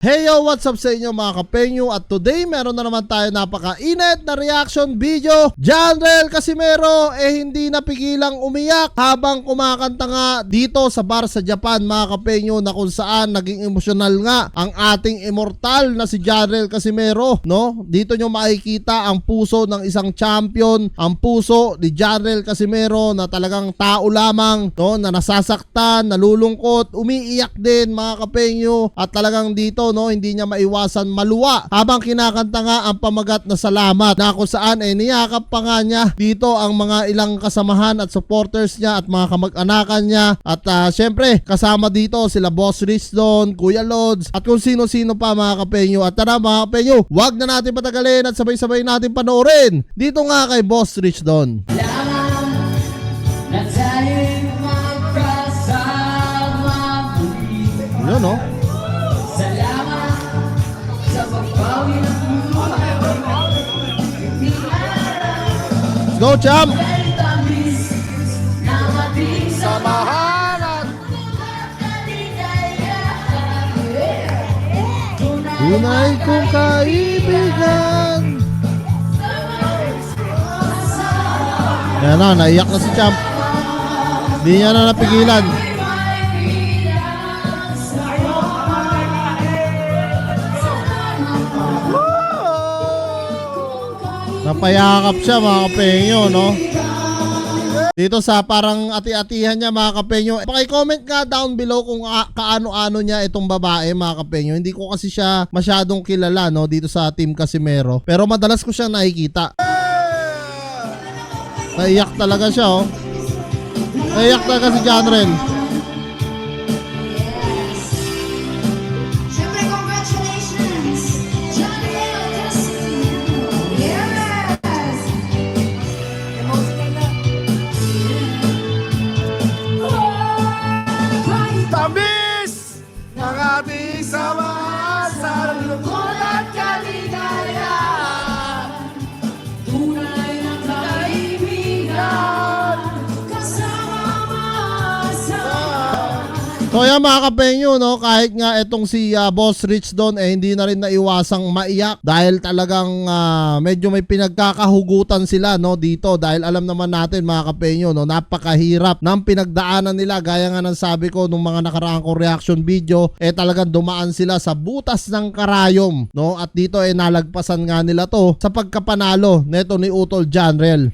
Hey yo, what's up sa inyo mga kapenyo? At today meron na naman tayo napaka-init na reaction video. Janrel Casimero hindi napigilang umiyak habang kumakanta nga dito sa bar sa Japan mga kapenyo, na kung saan naging emosyonal nga ang ating immortal na si Janrel Casimero, no? Dito nyo makikita ang puso ng isang champion, ang puso ni Janrel Casimero na talagang tao lamang, no? Na nasasaktan, nalulungkot, umiiyak din mga kapenyo, at talagang dito, no, hindi niya maiwasan maluwa habang kinakanta nga ang pamagat na salamat, na kung saan niyakap pa nga niya dito ang mga ilang kasamahan at supporters niya at mga kamag-anakan niya, at syempre kasama dito sila Boss Rich Don, Kuya Lods, at kung sino-sino pa mga kapenyo. At tara mga kapenyo, wag na natin patagalin at sabay-sabay natin panoorin dito nga kay Boss Rich Don. Yun, no? Go, champ! Samahan! Tunay kong kaibigan. Ayan na, naiyak na si champ. Hindi niya na napigilan. Napayakap siya mga kapenyo, no? Dito sa parang ati-atihan niya mga kapenyo. Paki-comment nga down below kung kaano-ano niya itong babae mga kapenyo. Hindi ko kasi siya masyadong kilala, no, dito sa Team Casimero. Pero madalas ko siya nakikita. Naiyak talaga siya, oh. Naiyak talaga si Janrel. Tamis ng ating samahan sa lungkot at kaligayahan. Tunay ng kaibigan, kasama sa... So yan mga kapenyo, no, kahit nga itong si Boss Rich Don hindi na rin naiwasang maiyak dahil talagang medyo may pinagkakahugutan sila, no, dito, dahil alam naman natin mga kapenyo, no, napakahirap ng pinagdaanan nila. Gaya nga ng sabi ko nung mga nakaraang kong reaction video, talagang dumaan sila sa butas ng karayom, no, at dito nalagpasan nga nila to sa pagkapanalo neto ni Utol Janrel.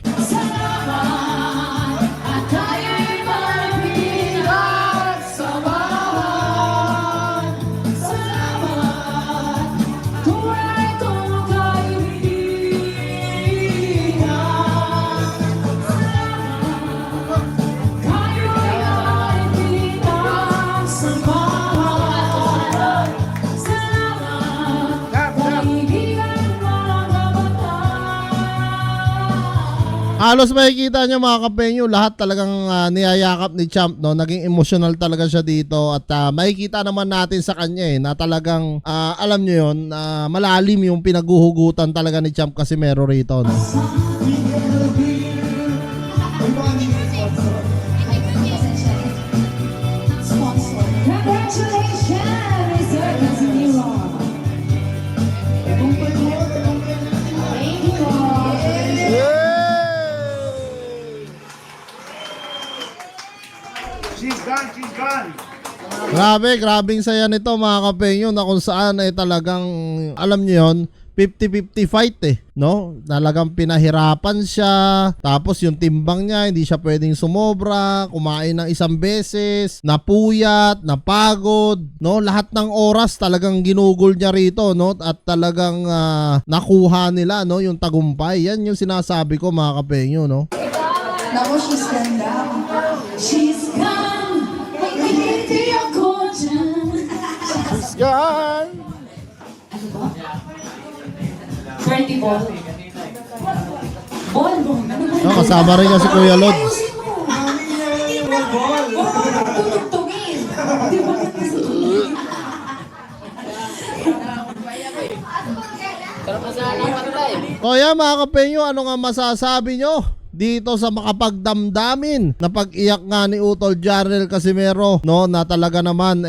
Halos makikita nyo mga kapenyo, lahat talagang niyayakap ni Champ, no? Naging emotional talaga siya dito, at makikita naman natin sa kanya na talagang alam nyo yun, malalim yung pinaguhugutan talaga ni Champ Casimero rito, no? She's gone. Grabing saya nito mga kapenyo, na kung saan talagang alam niyo yon, 50-50 fight no? Talagang pinahirapan siya, tapos yung timbang niya hindi siya pwedeng sumobra, kumain ng isang beses, napuyat, napagod, no? Lahat ng oras talagang ginugol niya rito, no? At talagang nakuha nila, no, yung tagumpay. Yan yung sinasabi ko mga kapenyo, no? Naku, she's ganda. She's gone. Hindi ako dyan. She's gone. Ano ba? 20 ball. Ball. No, kasama rin niya si Kuya Lods. Ayusin mo. Ball. Tutugtugin. Di ba tutugtugin? So yan mga kapenyo, ano nga masasabi nyo dito sa makapagdamdamin na pag-iyak nga ni Utol Jarrel Casimero, no, na talaga naman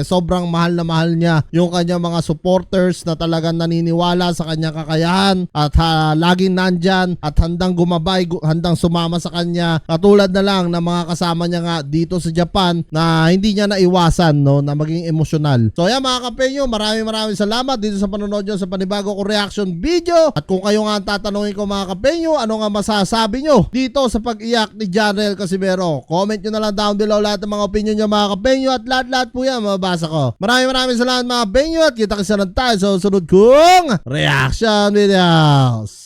sobrang mahal na mahal niya yung kanyang mga supporters na talagang naniniwala sa kanyang kakayahan at laging nandyan at handang gumabay, handang sumama sa kanya, katulad na lang ng mga kasama niya nga dito sa Japan na hindi niya naiwasan, no, na maging emosyonal. So yan mga kapenyo, maraming salamat dito sa panonood nyo sa panibago ko reaction video. At kung kayo nga ang tatanungin ko mga kapenyo, ano nga masasabi nyo dito sa pag-iyak ni Jarrel Casimero? Comment nyo na lang down below lahat ng mga opinion nyo mga kapenyo at lahat po yan mababasa ko. Maraming salamat mga kapenyo at kita kasi lang tayo sa sunod kong reaction videos.